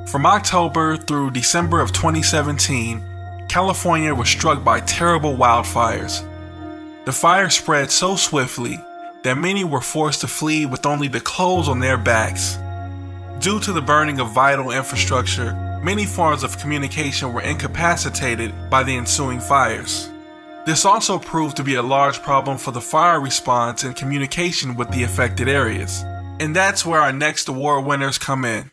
From October through December of 2017, California was struck by terrible wildfires. The fire spread so swiftly that many were forced to flee with only the clothes on their backs. Due to the burning of vital infrastructure, many forms of communication were incapacitated by the ensuing fires. This also proved to be a large problem for the fire response and communication with the affected areas. And that's where our next award winners come in.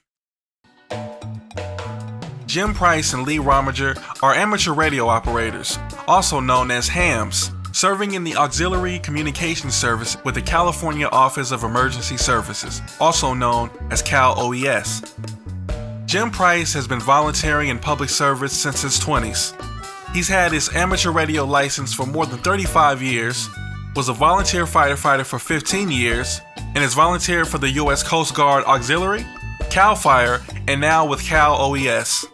Jim Price and Lee Rominger are amateur radio operators, also known as HAMs, serving in the Auxiliary Communications Service with the California Office of Emergency Services, also known as CalOES. Jim Price has been volunteering in public service since his 20s. He's had his amateur radio license for more than 35 years, was a volunteer firefighter for 15 years, and has volunteered for the U.S. Coast Guard Auxiliary, CAL FIRE, and now with CalOES.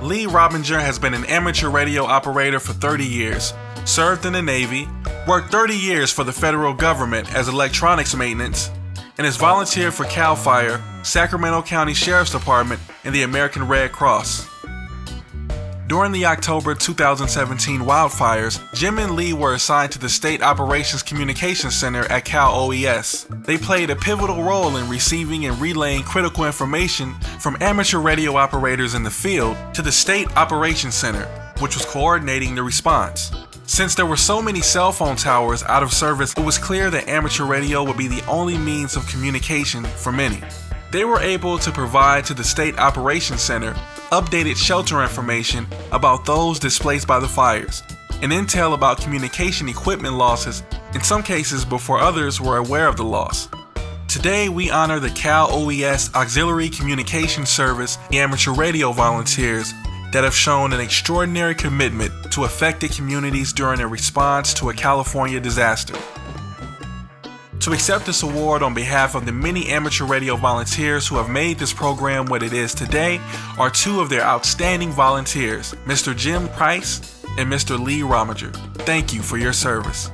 Lee Rominger has been an amateur radio operator for 30 years, served in the Navy, worked 30 years for the federal government as electronics maintenance, and has volunteered for CAL FIRE, Sacramento County Sheriff's Department, and the American Red Cross. During the October 2017 wildfires, Jim and Lee were assigned to the State Operations Communications Center at CalOES. They played a pivotal role in receiving and relaying critical information from amateur radio operators in the field to the State Operations Center, which was coordinating the response. Since there were so many cell phone towers out of service, it was clear that amateur radio would be the only means of communication for many. They were able to provide to the State Operations Center updated shelter information about those displaced by the fires, and intel about communication equipment losses, in some cases before others were aware of the loss. Today we honor the CalOES Auxiliary Communications Service amateur radio volunteers that have shown an extraordinary commitment to affected communities during a response to a California disaster. To accept this award on behalf of the many amateur radio volunteers who have made this program what it is today are two of their outstanding volunteers, Mr. Jim Price and Mr. Lee Rominger. Thank you for your service.